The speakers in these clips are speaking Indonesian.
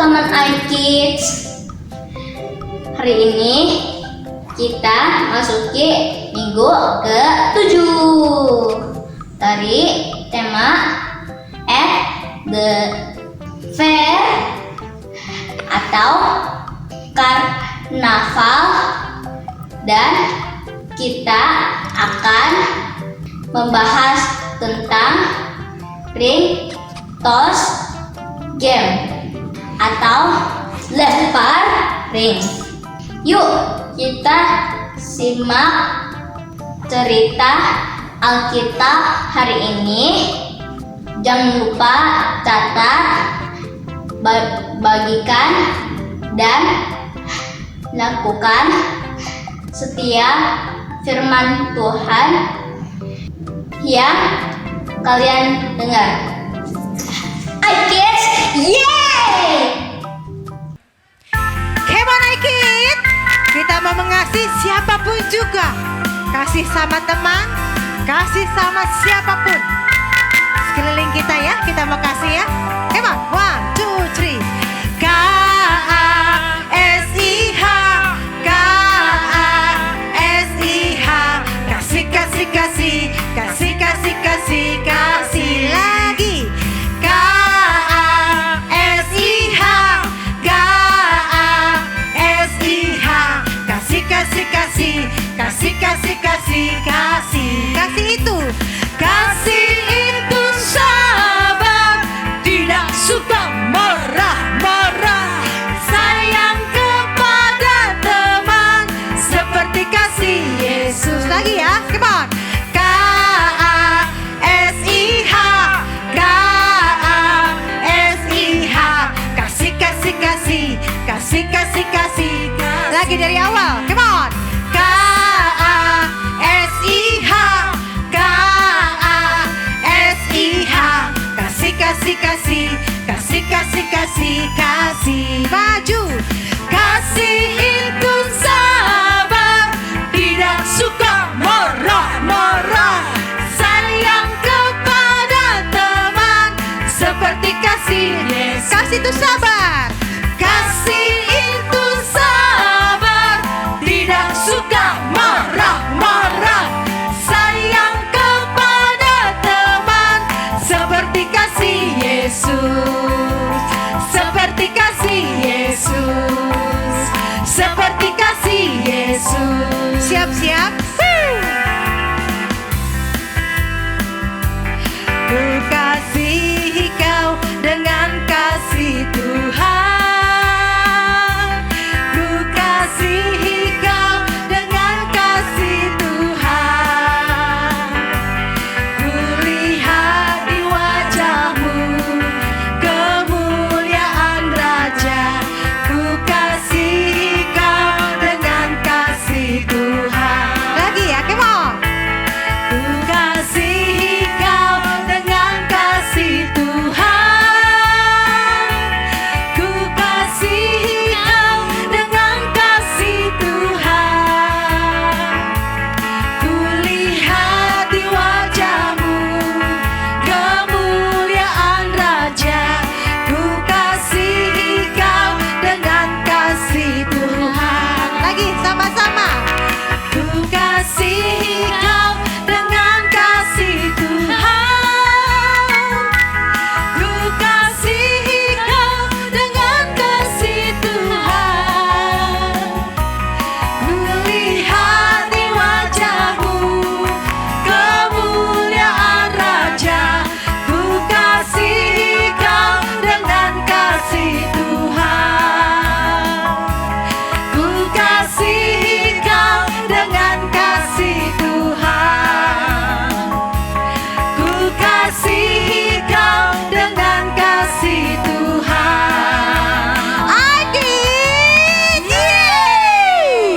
teman-teman iKids. Hari ini kita masuki minggu ke-7 dari tema at the fair atau karnaval, dan kita akan membahas tentang ring toss game atau lempar ring. Yuk kita simak cerita Alkitab hari ini. Jangan lupa catat, bagikan, dan lakukan setiap firman Tuhan yang kalian dengar. iKids, yeay! Come on iKids, kita mau mengasihi siapapun juga. Kasih sama teman, kasih sama siapapun. Sekeliling kita ya, kita mau kasih ya. Come on, 1, 2, 3. K-A-S-I-H, K-A-S-I-H. Kasih, kasih, kasih, kasih, kasih, kasih, kasih lagi. K-A-S-I-H, K-A-S-I-H. Kasih, kasih, kasih, kasih, kasih, kasih, kasih. Kasih itu, kasih itu sabar, tidak suka marah-marah, sayang kepada teman seperti kasih Yesus. Lagi ya, come on. K-A-S-I-H, K-A-S-I-H. Kasih, kasih, kasih, kasih, kasih, kasih. Lagi dari awal, come on. K-A-S-I-H, K-A-S-I-H. Kasih, kasih, kasih, kasih, kasih, kasih, kasih. Maju. Kasih itu sabar, tidak suka marah-marah, sayang kepada teman seperti kasih Yesus. Kasih itu sabar, kasih itu sabar, tidak suka marah-marah, sayang kepada teman seperti kasih Yesus, seperti kasih Yesus, seperti kasih Yesus. Siap-siap. Ku kasihi kau dengan kasih Tuhan, ku kasihi kau dengan kasih Tuhan. Ku lihat di wajahmu kemuliaan Raja, ku kasihi kau dengan kasih Tuhan. Lagi ya, come on. Ku kasihi kau dengan kasih Tuhan, ku kasihi kau dengan kasih Tuhan. Ku lihat di wajahmu kemuliaan Raja, ku kasihi kau dengan kasih Tuhan. Lagi sama-sama. Ku kasihi kau dengan kasih Tuhan, ku kasihi kau dengan kasih Tuhan. Ku lihat di wajahmu kemuliaan Raja, ku kasihi kau dengan kasih Tuhan. Ku kasihi kau dengan kasih Tuhan, ku kasihi kau dengan kasih Tuhan. iKids, yeay!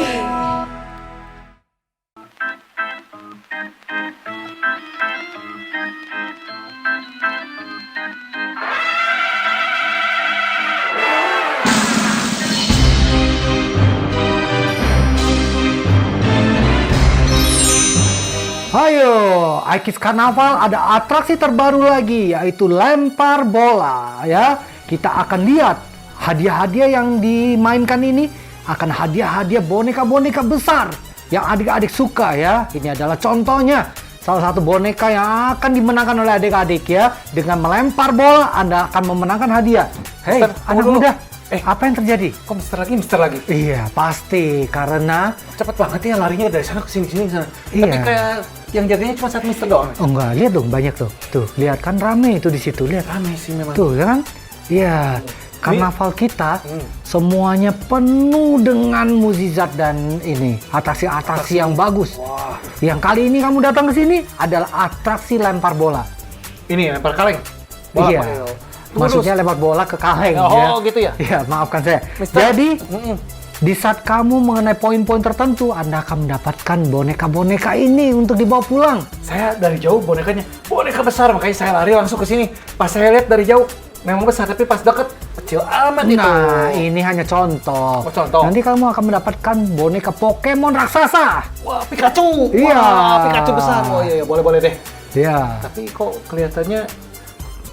Ayo, iKids Karnaval ada atraksi terbaru lagi, yaitu lempar bola ya. Kita akan lihat hadiah-hadiah yang dimainkan ini akan hadiah-hadiah boneka-boneka besar yang adik-adik suka ya. Ini adalah contohnya. Salah satu boneka yang akan dimenangkan oleh adik-adik ya. Dengan melempar bola, Anda akan memenangkan hadiah. Hei, Mister, anak tunggu muda. dulu. Apa yang terjadi? Kok Mister lagi? Iya, pasti. Karena... Cepet banget ya larinya dari sana ke sini sana. Iya. Tapi kayak yang jaganya cuma satu Mister doang. Oh enggak, lihat dong banyak tuh. Tuh, lihat kan rame itu di situ, lihat. Rame sih memang. Tuh, ya kan? Iya. Karnaval kita semuanya penuh dengan mukjizat dan ini atraksi-atraksi yang bagus. Wah. Yang kali ini kamu datang ke sini adalah atraksi lempar bola. Ini lempar kaleng. Bola, Iya. Pak. Maksudnya lempar bola ke kaleng. Oh, gitu ya? Iya, maafkan saya. Mister. Jadi di saat kamu mengenai poin-poin tertentu, Anda akan mendapatkan boneka-boneka ini untuk dibawa pulang. Saya dari jauh bonekanya boneka besar, makanya saya lari langsung ke sini. Pas saya lihat dari jauh memang besar, tapi pas deket kecil amat itu. Nah, ini hanya contoh. Oh, contoh. Nanti kamu akan mendapatkan boneka Pokemon raksasa. Wah, Pikachu. Iya. Wah, Pikachu besar. Oh iya, boleh deh. Iya. Tapi kok kelihatannya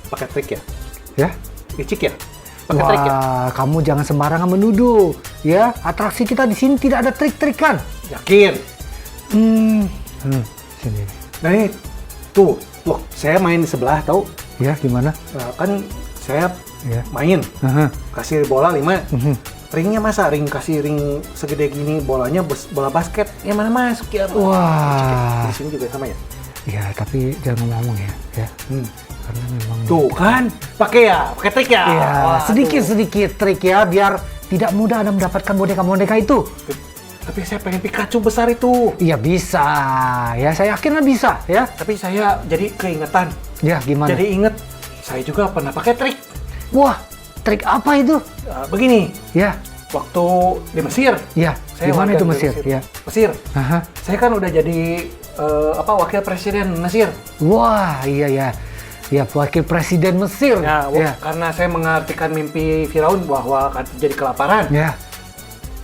pakai trik ya? Ya. Licik ya? Pakai trik ya? Wah, kamu jangan sembarangan menuduh. Ya, atraksi kita di sini tidak ada trik-trikan. Yakin? Sini. Nah ini, tuh, loh, saya main di sebelah, tahu? Ya, gimana? Nah, kan saya Ya. main, Aha. kasih bola 5. Mhm. Ringnya masa? Kasih ring segede gini, bolanya bola basket. Yang mana masuk ya? Wah. Di sini juga sama ya? Ya, tapi jangan ngomong ya. Ya. Karena memang Tuh kan, pakai trik ya? ya, Wah, sedikit-sedikit trik ya biar tidak mudah Anda mendapatkan boneka-boneka itu. Tapi saya pengen Pikachu besar itu. Iya bisa. Ya, saya yakin lah bisa ya. Tapi saya jadi keingetan. Ya, gimana? Jadi inget, saya juga pernah pakai trik. Wah, trik apa itu? Begini, Ya, waktu di Mesir. ya. Saya Gimana warga itu di Mesir? Ya. Mesir. Aha. Saya kan udah jadi wakil presiden Mesir. Wah, iya ya. Ya, wakil presiden Mesir. Ya, Ya. karena saya mengartikan mimpi Firaun bahwa akan terjadi kelaparan. Ya.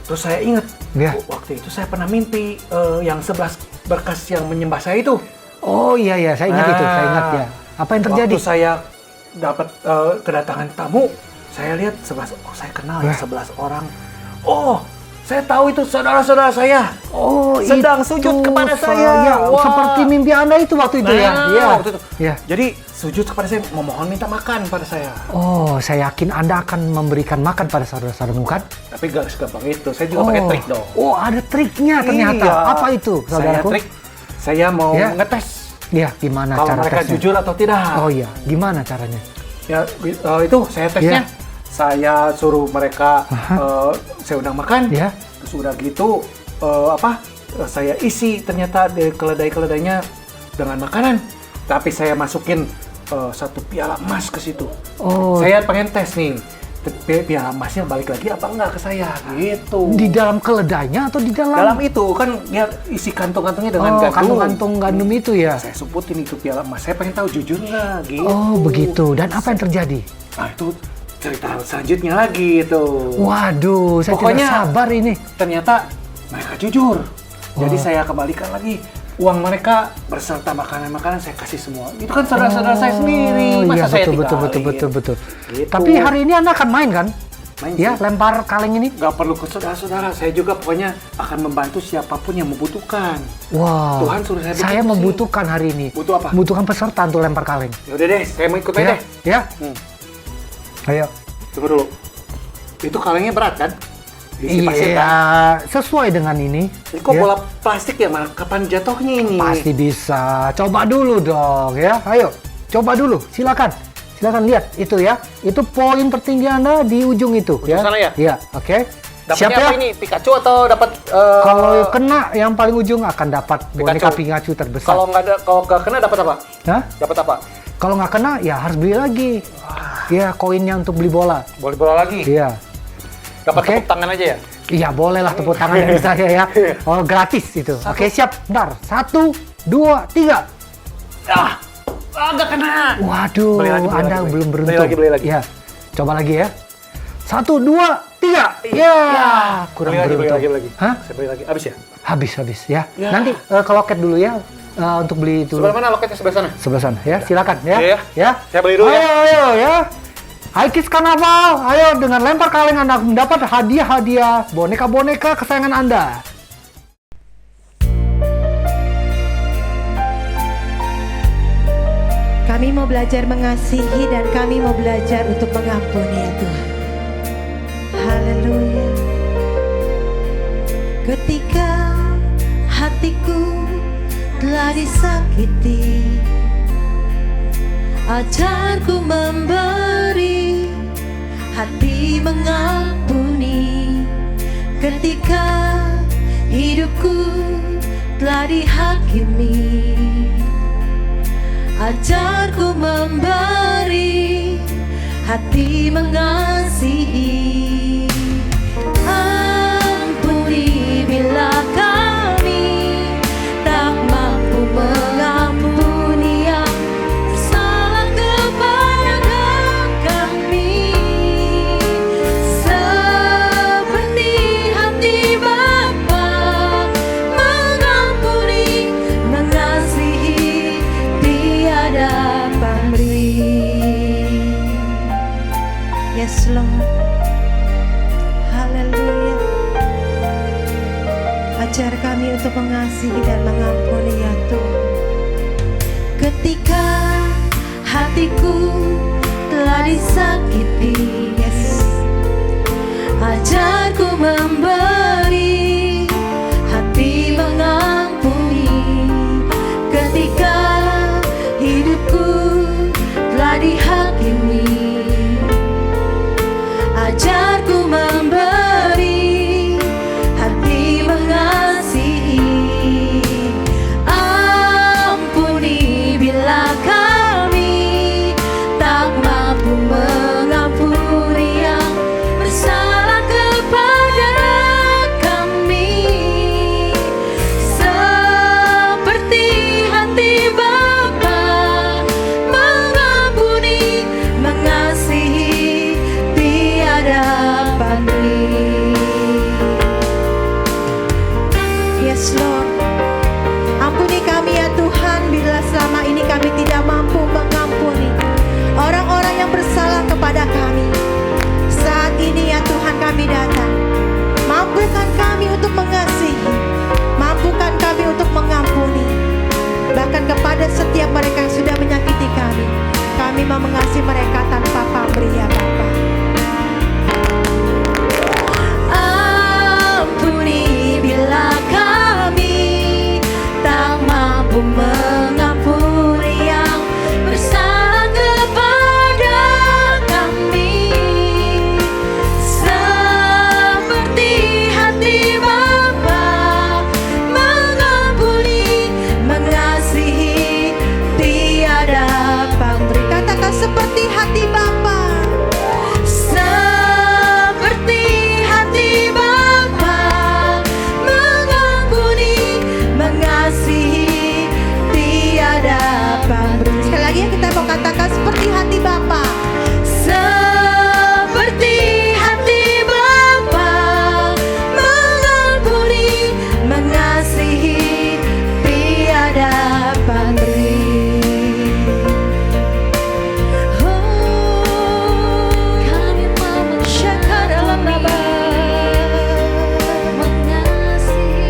Terus saya ingat, Ya. waktu itu saya pernah mimpi yang 11 berkas yang menyembah saya itu. Oh iya ya, saya ingat itu, saya ingat ya. Apa yang terjadi? Waktu saya dapat kedatangan tamu, saya lihat 11, oh saya kenal ya 11 orang. Oh, saya tahu itu saudara-saudara saya. Oh, sedang itu sujud kepada saya. Wah. Seperti mimpi Anda itu waktu itu ya. Nah, Iya. waktu itu. Ya. Jadi sujud kepada saya, memohon minta makan pada saya. Oh, saya yakin Anda akan memberikan makan pada saudara-saudaramu kan? Tapi gak segampang itu, saya juga pakai trik dong. Oh, ada triknya ternyata. Iya. Apa itu, Saya saudaraku? trik, saya mau Ya. ngetes Ya, gimana kalau cara mereka tesnya? jujur atau tidak. Oh iya, gimana caranya? Ya itu saya tesnya. Ya. Saya suruh mereka, saya undang makan. Ya. Terus udah gitu, saya isi ternyata di keledai-keledainya dengan makanan. Tapi saya masukin satu piala emas ke situ. Oh, Saya pengen tes nih, piala emasnya balik lagi apa enggak ke saya, gitu. di dalam keledainya atau di dalam? Dalam itu kan dia isi kantong-kantongnya dengan Oh, gandum. kantong-kantong gandum itu ya. Saya sebutin itu piala emas. Saya pengen tahu jujur nggak, gitu. Oh, begitu. Dan apa yang terjadi? Nah itu cerita selanjutnya lagi itu. Waduh, saya Pokoknya- tidak sabar ini. Ternyata mereka jujur. Jadi saya kembalikan lagi uang mereka berserta makanan-makanan saya kasih semua. Itu kan saudara-saudara saya sendiri. Masa Iya, saya betul. Gitu. Tapi hari ini Anda akan main kan? Main Ya, sih. lempar kaleng ini. Nggak perlu ke saudara-saudara. Saya juga pokoknya akan membantu siapapun yang membutuhkan. Wow. Tuhan suruh saya begitu Saya sih. membutuhkan hari ini. Butuh apa? Membutuhkan peserta untuk lempar kaleng. Yaudah deh, saya mau ikut aja Ya, deh. ya. Hmm. Ayo. Tunggu dulu. Itu kalengnya berat kan? Diisi pasir kan? Iya, sesuai dengan ini. Ini kok Ya. bola plastik ya, Mas? Kapan jatuhnya ini? Pasti bisa. Coba dulu dong ya. Ayo, coba dulu. Silakan. Silakan lihat itu ya. Itu poin tertinggi Anda di ujung itu ya. sana ya? Iya, oke. Dapatnya Siap apa ya? ini? Pikachu atau dapat? Kalau kena yang paling ujung akan dapat boneka Pikachu terbesar. Kalau nggak kena dapat apa? Hah? Dapat apa? Kalau nggak kena ya harus beli lagi. Ya, koinnya untuk beli bola. Boleh bola lagi. Iya. Dapat Oke. tepuk tangan aja ya? Iya, boleh lah tepuk tangan dari saya ya. Oh, gratis itu. Oke, siap. Bentar. 1, 2, 3. Nggak kena. Waduh, Beli lagi, Anda beli. belum Beli beruntung. lagi. Ya. Coba lagi ya. 1, 2, 3. Ya, kurang beruntung. Beli lagi. Hah? Saya beli lagi. Habis ya? Habis ya. Ya. Nanti ke loket dulu ya untuk beli itu. Sebelah mana loketnya? Sebelah sana? Sebelah sana ya. Silakan ya. Iya, ya. Ya. Saya beli dulu ya. Ayo ya. Hai Kids Karnaval, ayo dengan lempar kaleng Anda mendapat hadiah-hadiah boneka-boneka kesayangan Anda. Kami mau belajar mengasihi dan kami mau belajar untuk mengampuni ya Tuhan. Haleluya. Ketika hatiku telah disakiti, ajarku memberi hati mengampuni. Ketika hidupku telah dihakimi, ajarku memberi hati mengasihi. Ampuni bila kami tak mampu mengampuni yang bersalah kepada kami, seperti hati Bapa mengampuni, mengasihi, tiada pamrih. Yes Lord, haleluya. Ajar kami untuk mengasihi dan mengampuni ya Tuhan. Ketika hatiku telah disakiti, yes, ajarku memberi hati mengampuni. Ketika hidupku telah dihakimi, ajarku memberi hati mengasihi. Ampuni bila kami tak mampu mengampuni yang bersalah kepada kami, seperti hati Bapa mengampuni, mengasihi, tiada pamrih. Yes Lord, ampuni kami ya Tuhan bila selama ini kami tidak mampu mengampuni orang-orang yang bersalah kepada kami. Saat ini ya Tuhan kami datang, mampukan kami untuk mengasihi, mampukan kami untuk mengampuni, bahkan kepada setiap mereka yang sudah menyakiti kami. Kami mau mengasihi mereka tanpa pamrih ya Bapa. Ampuni bila kami tak mampu mengampuni yang bersalah kepada kami, seperti hati Bapa mengampuni, mengasihi, tiada pamrih. Katakan seperti hati Bapa, seperti hati Bapa mengampuni, mengasihi, tiada pamrih. Sekali lagi ya, kita mau katakan seperti hati Bapa, seperti hati Bapa mengampuni, mengasihi, tiada pamrih. Oh, kami mau mensyakar dalam nama mengasihi.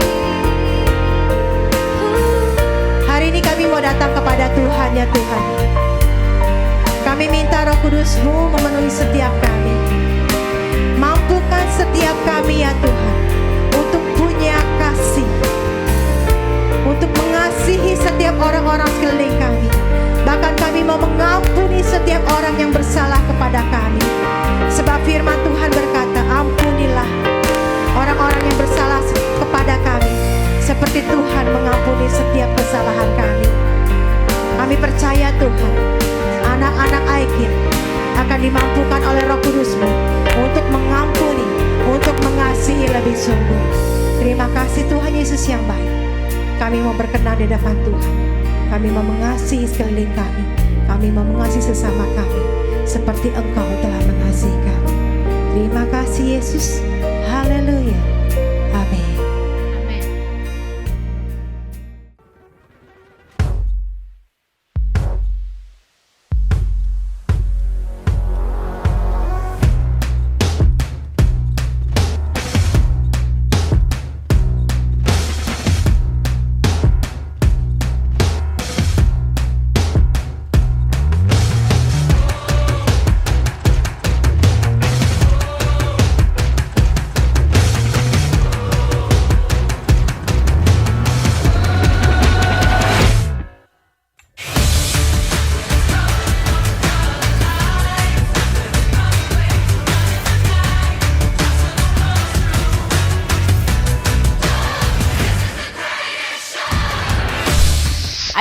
Hari ini kami mau datang kepada Tuhan ya Tuhan. Kami minta Roh Kudus-Mu memenuhi setiap kami. Mampukan setiap kami ya Tuhan untuk punya kasih, untuk mengasihi setiap orang-orang sekeliling kami. Bahkan kami mau mengampuni setiap orang yang bersalah kepada kami. Sebab firman Tuhan berkata, ampunilah orang-orang yang bersalah kepada kami, seperti Tuhan mengampuni setiap kesalahan kami. Kami percaya Tuhan, anak-anak Aikin akan dimampukan oleh Roh Kudus-Mu untuk mengampuni, untuk mengasihi lebih sungguh. Terima kasih Tuhan Yesus yang baik. Kami mau berkenan di hadapan Tuhan. Kami mau mengasihi sekeliling kami. Kami mau mengasihi sesama kami seperti Engkau telah mengasihi kami. Terima kasih Yesus. Haleluya. Amin.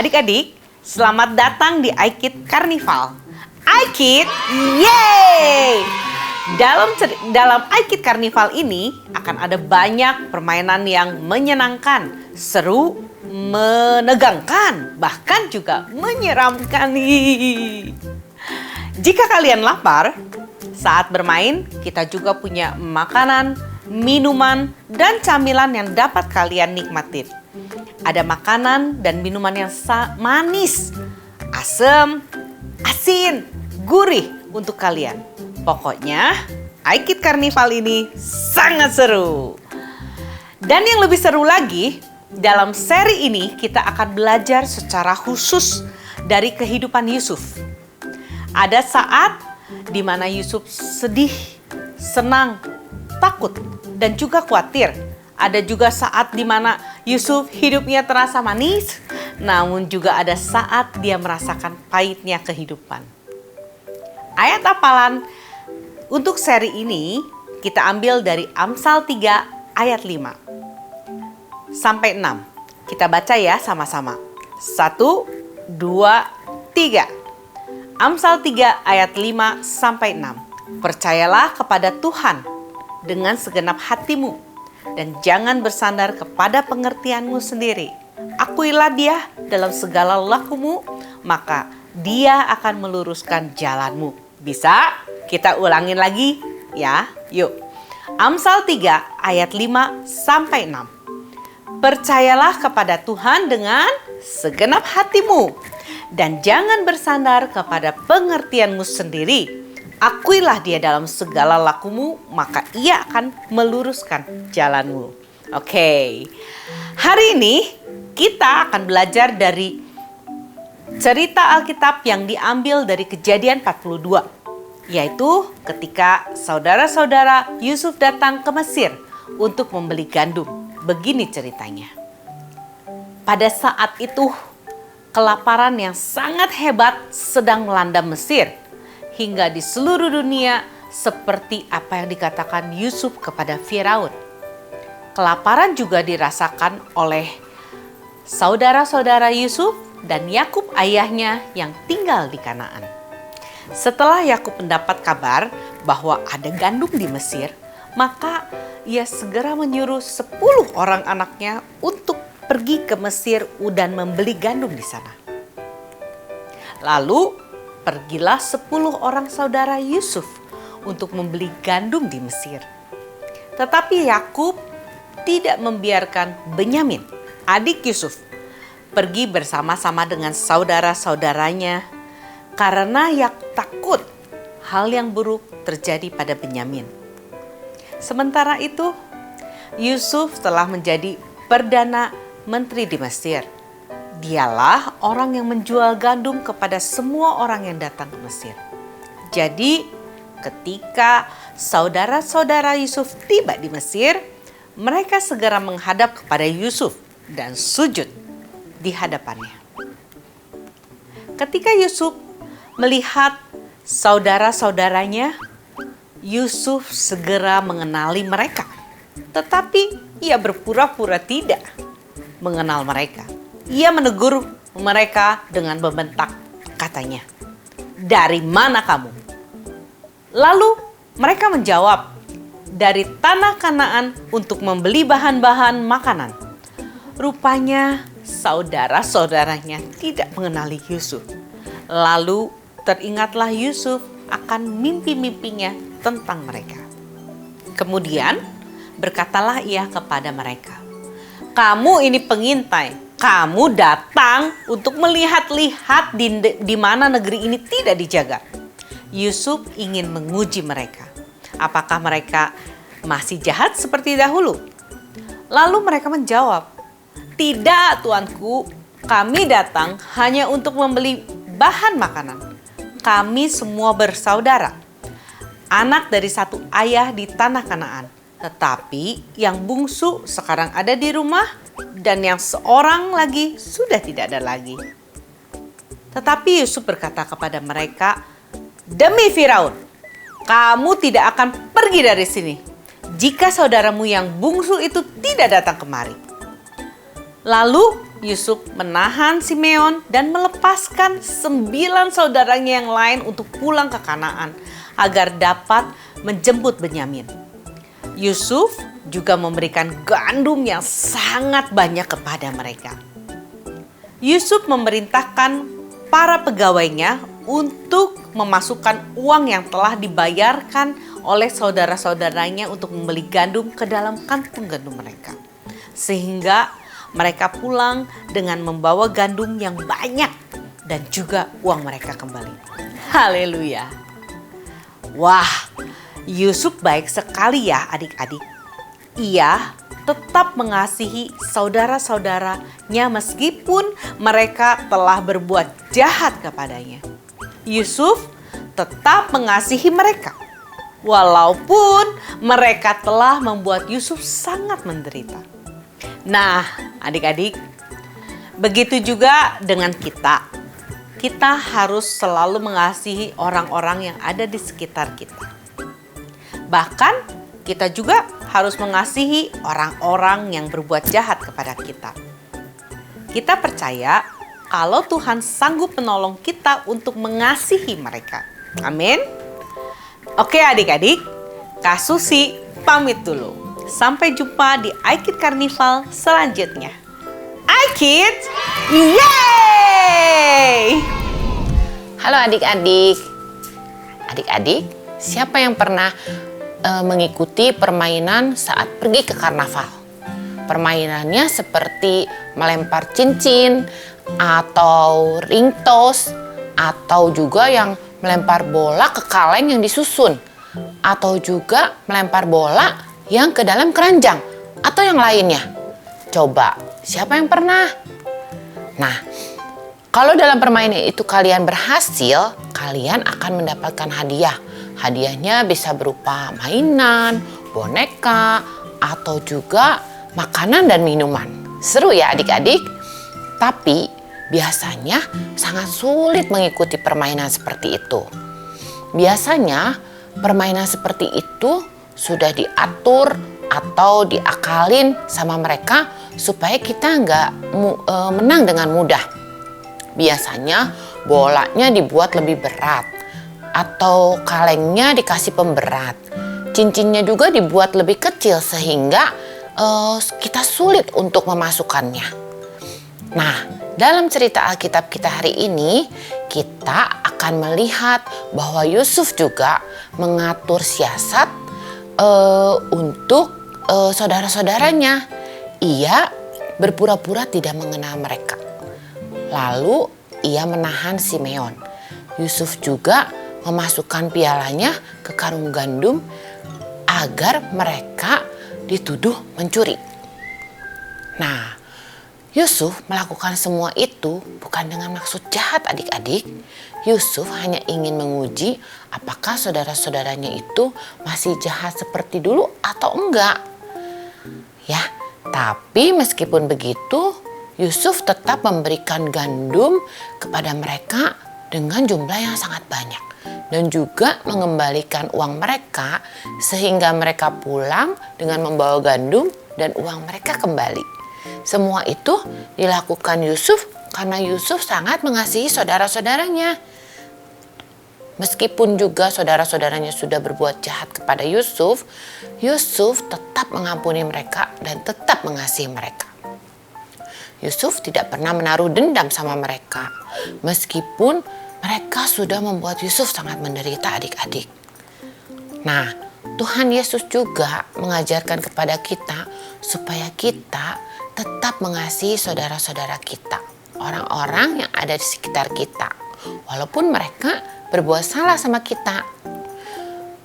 Adik-adik, selamat datang di iKid Karnival. iKid, yeay! Dalam iKid Karnival ini akan ada banyak permainan yang menyenangkan, seru, menegangkan, bahkan juga menyeramkan. Jika kalian lapar, saat bermain kita juga punya makanan, minuman, dan camilan yang dapat kalian nikmatin. Ada makanan dan minuman yang manis, asam, asin, gurih untuk kalian. Pokoknya, iKid Karnival ini sangat seru. Dan yang lebih seru lagi, dalam seri ini kita akan belajar secara khusus dari kehidupan Yusuf. Ada saat di mana Yusuf sedih, senang, takut, dan juga khawatir. Ada juga saat di mana Yusuf hidupnya terasa manis, namun juga ada saat dia merasakan pahitnya kehidupan. Ayat hafalan untuk seri ini kita ambil dari Amsal 3 ayat 5 sampai 6. Kita baca ya sama-sama. 1, 2, 3. Amsal 3 ayat 5 sampai 6. Percayalah kepada Tuhan dengan segenap hatimu dan jangan bersandar kepada pengertianmu sendiri. Akuilah Dia dalam segala lakumu, maka Dia akan meluruskan jalanmu. Bisa? Kita ulangin lagi ya. Yuk. Amsal 3 ayat 5 sampai 6. Percayalah kepada Tuhan dengan segenap hatimu dan jangan bersandar kepada pengertianmu sendiri. Akuilah Dia dalam segala lakumu, maka Ia akan meluruskan jalanmu. Oke. Hari ini kita akan belajar dari cerita Alkitab yang diambil dari Kejadian 42, yaitu ketika saudara-saudara Yusuf datang ke Mesir untuk membeli gandum. Begini ceritanya. Pada saat itu, kelaparan yang sangat hebat sedang melanda Mesir, hingga di seluruh dunia seperti apa yang dikatakan Yusuf kepada Firaun. Kelaparan juga dirasakan oleh saudara-saudara Yusuf dan Yakub ayahnya yang tinggal di Kanaan. Setelah Yakub mendapat kabar bahwa ada gandum di Mesir, maka ia segera menyuruh 10 orang anaknya untuk pergi ke Mesir dan membeli gandum di sana. Lalu pergilah 10 orang saudara Yusuf untuk membeli gandum di Mesir. Tetapi Yakub tidak membiarkan Benyamin, adik Yusuf, pergi bersama-sama dengan saudara-saudaranya karena Yakub takut hal yang buruk terjadi pada Benyamin. Sementara itu, Yusuf telah menjadi Perdana Menteri di Mesir. Dialah orang yang menjual gandum kepada semua orang yang datang ke Mesir. Jadi, ketika saudara-saudara Yusuf tiba di Mesir, mereka segera menghadap kepada Yusuf dan sujud di hadapannya. Ketika Yusuf melihat saudara-saudaranya, Yusuf segera mengenali mereka. Tetapi ia berpura-pura tidak mengenal mereka. Ia menegur mereka dengan membentak, katanya, "Dari mana kamu?" Lalu mereka menjawab, "Dari tanah Kanaan untuk membeli bahan-bahan makanan." Rupanya saudara-saudaranya tidak mengenali Yusuf. Lalu teringatlah Yusuf akan mimpi-mimpinya tentang mereka. Kemudian berkatalah ia kepada mereka, "Kamu ini pengintai. Kamu datang untuk melihat-lihat di mana negeri ini tidak dijaga." Yusuf ingin menguji mereka. Apakah mereka masih jahat seperti dahulu? Lalu mereka menjawab, "Tidak, tuanku. Kami datang hanya untuk membeli bahan makanan. Kami semua bersaudara, anak dari satu ayah di tanah Kanaan. Tetapi yang bungsu sekarang ada di rumah dan yang seorang lagi sudah tidak ada lagi." Tetapi Yusuf berkata kepada mereka, "Demi Firaun, kamu tidak akan pergi dari sini jika saudaramu yang bungsu itu tidak datang kemari." Lalu Yusuf menahan Simeon dan melepaskan 9 saudaranya yang lain untuk pulang ke Kanaan agar dapat menjemput Benyamin. Yusuf juga memberikan gandum yang sangat banyak kepada mereka. Yusuf memerintahkan para pegawainya untuk memasukkan uang yang telah dibayarkan oleh saudara-saudaranya untuk membeli gandum ke dalam kantung gandum mereka. Sehingga mereka pulang dengan membawa gandum yang banyak dan juga uang mereka kembali. Haleluya. Wah, Yusuf baik sekali ya adik-adik. Ia tetap mengasihi saudara-saudaranya meskipun mereka telah berbuat jahat kepadanya. Yusuf tetap mengasihi mereka walaupun mereka telah membuat Yusuf sangat menderita. Nah, adik-adik, begitu juga dengan kita. Kita harus selalu mengasihi orang-orang yang ada di sekitar kita. Bahkan kita juga harus mengasihi orang-orang yang berbuat jahat kepada kita. Kita percaya kalau Tuhan sanggup menolong kita untuk mengasihi mereka. Amin. Oke adik-adik, Kak Susi pamit dulu. Sampai jumpa di iKid Carnival selanjutnya. iKid, yeay! Halo adik-adik. Adik-adik, siapa yang pernah mengikuti permainan saat pergi ke karnaval? Permainannya seperti melempar cincin, atau ring toss, atau juga yang melempar bola ke kaleng yang disusun, atau juga melempar bola yang ke dalam keranjang, atau yang lainnya. Coba, siapa yang pernah? Nah, kalau dalam permainan itu kalian berhasil, kalian akan mendapatkan hadiah. Hadiahnya bisa berupa mainan, boneka, atau juga makanan dan minuman. Seru ya adik-adik? Tapi biasanya sangat sulit mengikuti permainan seperti itu. Biasanya permainan seperti itu sudah diatur atau diakalin sama mereka supaya kita nggak menang dengan mudah. Biasanya bolanya dibuat lebih berat atau kalengnya dikasih pemberat. Cincinnya juga dibuat lebih kecil sehingga kita sulit untuk memasukkannya. Nah, dalam cerita Alkitab kita hari ini, kita akan melihat bahwa Yusuf juga mengatur siasat untuk saudara-saudaranya. Ia berpura-pura tidak mengenal mereka. Lalu ia menahan Simeon. Yusuf juga memasukkan pialanya ke karung gandum agar mereka dituduh mencuri. Nah, Yusuf melakukan semua itu bukan dengan maksud jahat adik-adik. Yusuf hanya ingin menguji apakah saudara-saudaranya itu masih jahat seperti dulu atau enggak. Ya, tapi meskipun begitu, Yusuf tetap memberikan gandum kepada mereka dengan jumlah yang sangat banyak. Dan juga mengembalikan uang mereka sehingga mereka pulang dengan membawa gandum dan uang mereka kembali. Semua itu dilakukan Yusuf karena Yusuf sangat mengasihi saudara-saudaranya. Meskipun juga saudara-saudaranya sudah berbuat jahat kepada Yusuf, Yusuf tetap mengampuni mereka dan tetap mengasihi mereka. Yusuf tidak pernah menaruh dendam sama mereka, meskipun mereka sudah membuat Yusuf sangat menderita adik-adik. Nah, Tuhan Yesus juga mengajarkan kepada kita supaya kita tetap mengasihi saudara-saudara kita, orang-orang yang ada di sekitar kita, walaupun mereka berbuat salah sama kita.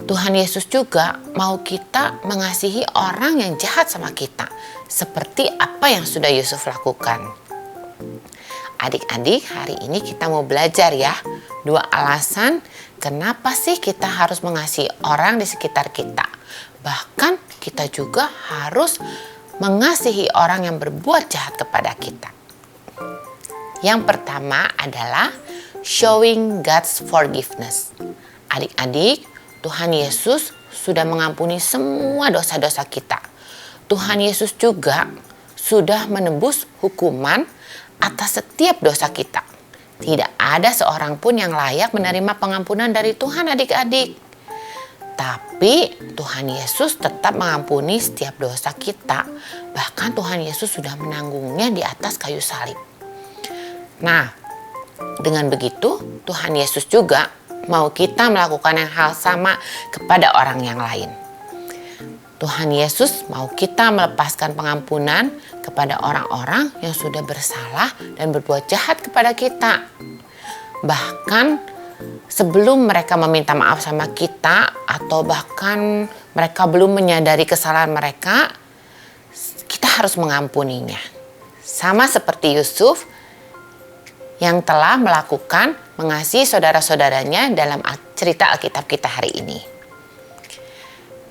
Tuhan Yesus juga mau kita mengasihi orang yang jahat sama kita, seperti apa yang sudah Yusuf lakukan. Adik-adik, hari ini kita mau belajar ya, 2 alasan kenapa sih kita harus mengasihi orang di sekitar kita. Bahkan kita juga harus mengasihi orang yang berbuat jahat kepada kita. Yang pertama adalah showing God's forgiveness. Adik-adik, Tuhan Yesus sudah mengampuni semua dosa-dosa kita. Tuhan Yesus juga sudah menebus hukuman atas setiap dosa kita. Tidak ada seorang pun yang layak menerima pengampunan dari Tuhan, adik-adik. Tapi Tuhan Yesus tetap mengampuni setiap dosa kita. Bahkan Tuhan Yesus sudah menanggungnya di atas kayu salib. Nah, dengan begitu Tuhan Yesus juga mau kita melakukan yang hal sama kepada orang yang lain. Tuhan Yesus mau kita melepaskan pengampunan kepada orang-orang yang sudah bersalah dan berbuat jahat kepada kita. Bahkan sebelum mereka meminta maaf sama kita, atau bahkan mereka belum menyadari kesalahan mereka, kita harus mengampuninya. Sama seperti Yusuf yang telah melakukan mengasihi saudara-saudaranya dalam cerita Alkitab kita hari ini.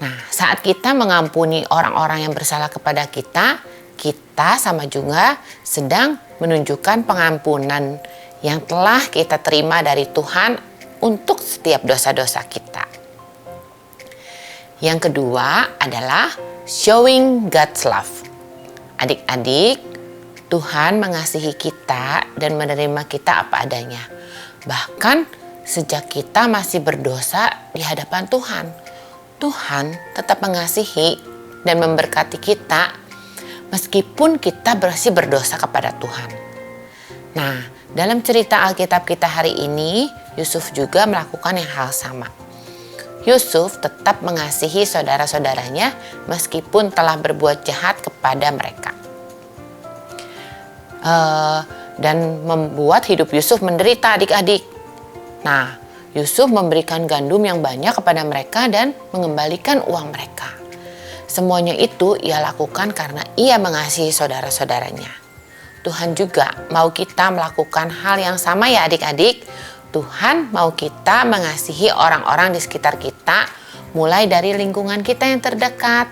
Nah, saat kita mengampuni orang-orang yang bersalah kepada kita, kita sama juga sedang menunjukkan pengampunan yang telah kita terima dari Tuhan untuk setiap dosa-dosa kita. Yang kedua adalah showing God's love. Adik-adik, Tuhan mengasihi kita dan menerima kita apa adanya. Bahkan sejak kita masih berdosa di hadapan Tuhan, Tuhan tetap mengasihi dan memberkati kita meskipun kita masih berdosa kepada Tuhan. Nah, dalam cerita Alkitab kita hari ini, Yusuf juga melakukan yang hal sama. Yusuf tetap mengasihi saudara-saudaranya meskipun telah berbuat jahat kepada mereka. Dan membuat hidup Yusuf menderita, adik-adik. Nah, Yusuf memberikan gandum yang banyak kepada mereka dan mengembalikan uang mereka. Semuanya itu ia lakukan karena ia mengasihi saudara-saudaranya. Tuhan juga mau kita melakukan hal yang sama ya adik-adik. Tuhan mau kita mengasihi orang-orang di sekitar kita, mulai dari lingkungan kita yang terdekat.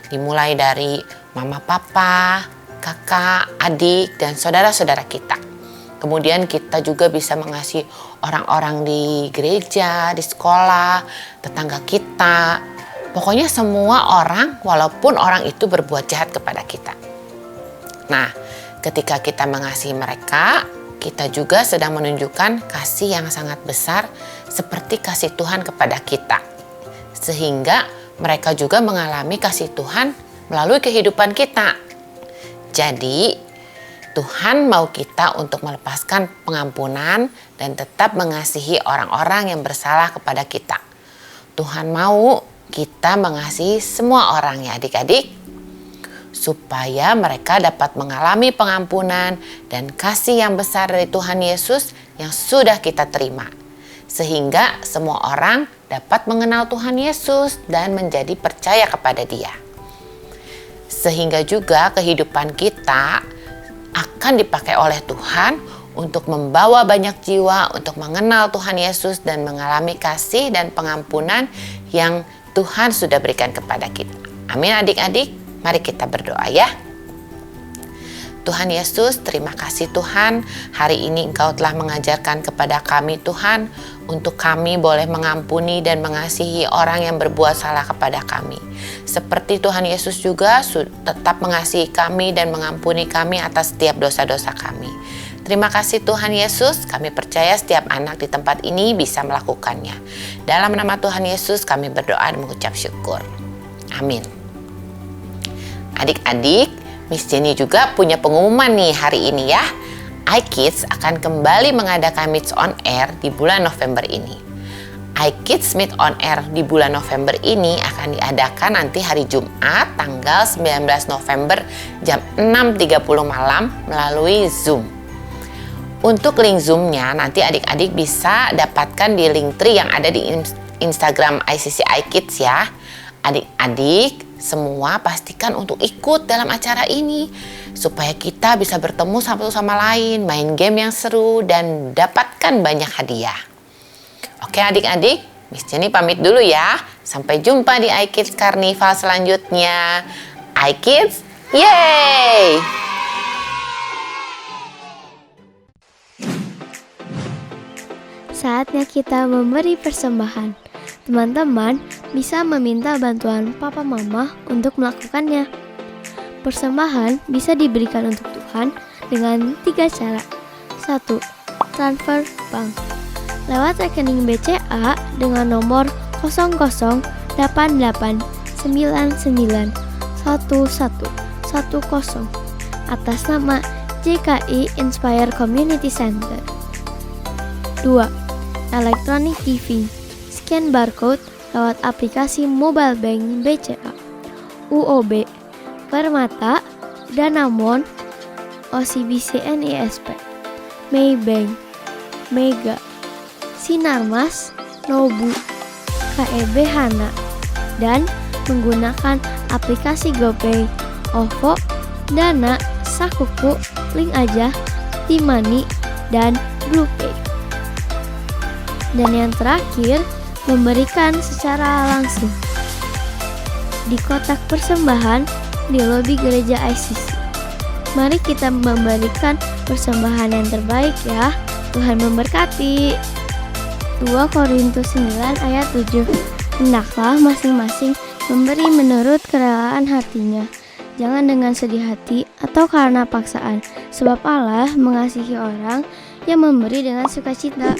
Dimulai dari mama, papa, kakak, adik, dan saudara-saudara kita. Kemudian kita juga bisa mengasihi orang-orang di gereja, di sekolah, tetangga kita. Pokoknya semua orang, walaupun orang itu berbuat jahat kepada kita. Nah, ketika kita mengasihi mereka, kita juga sedang menunjukkan kasih yang sangat besar seperti kasih Tuhan kepada kita. Sehingga mereka juga mengalami kasih Tuhan melalui kehidupan kita. Jadi, Tuhan mau kita untuk melepaskan pengampunan dan tetap mengasihi orang-orang yang bersalah kepada kita. Tuhan mau kita mengasihi semua orang ya adik-adik, supaya mereka dapat mengalami pengampunan dan kasih yang besar dari Tuhan Yesus yang sudah kita terima. Sehingga semua orang dapat mengenal Tuhan Yesus dan menjadi percaya kepada Dia. Sehingga juga kehidupan kita akan dipakai oleh Tuhan untuk membawa banyak jiwa untuk mengenal Tuhan Yesus dan mengalami kasih dan pengampunan yang Tuhan sudah berikan kepada kita. Amin adik-adik, mari kita berdoa ya. Tuhan Yesus, terima kasih Tuhan, hari ini Engkau telah mengajarkan kepada kami Tuhan, untuk kami boleh mengampuni dan mengasihi orang yang berbuat salah kepada kami. Seperti Tuhan Yesus juga tetap mengasihi kami dan mengampuni kami atas setiap dosa-dosa kami. Terima kasih Tuhan Yesus, kami percaya setiap anak di tempat ini bisa melakukannya. Dalam nama Tuhan Yesus kami berdoa dan mengucap syukur. Amin. Adik-adik, Miss Jenny juga punya pengumuman nih hari ini ya. iKids akan kembali mengadakan Meet on Air di bulan November ini. iKids Meet on Air di bulan November ini akan diadakan nanti hari Jumat tanggal 19 November jam 6.30 malam melalui Zoom. Untuk link Zoom-nya nanti adik-adik bisa dapatkan di link tree yang ada di Instagram ICC iKids ya. Adik-adik semua pastikan untuk ikut dalam acara ini supaya kita bisa bertemu satu sama lain, main game yang seru dan dapatkan banyak hadiah. Oke adik-adik, Miss Jenny pamit dulu ya. Sampai jumpa di iKids Carnival selanjutnya. iKids, yeay! Saatnya kita memberi persembahan. Teman-teman bisa meminta bantuan papa mama untuk melakukannya. Persembahan bisa diberikan untuk Tuhan dengan 3 cara. 1. Transfer bank. Lewat rekening BCA dengan nomor 0088991110 atas nama JKI Inspire Community Center. 2. Electronic TV. Scan barcode lewat aplikasi mobile bank BCA, UOB, Permata, Danamon, OCBC NISP, Maybank, Mega, Sinarmas, Nobu, KEB Hana, dan menggunakan aplikasi GoPay, OVO, Dana, Sakuku, Link Aja, T-Money, dan BluePay. Dan yang terakhir, memberikan secara langsung di kotak persembahan di lobi gereja ICC. Mari kita memberikan persembahan yang terbaik ya. Tuhan memberkati. 2 Korintus 9 ayat 7. Hendaklah masing-masing memberi menurut kerelaan hatinya, jangan dengan sedih hati atau karena paksaan, sebab Allah mengasihi orang yang memberi dengan sukacita.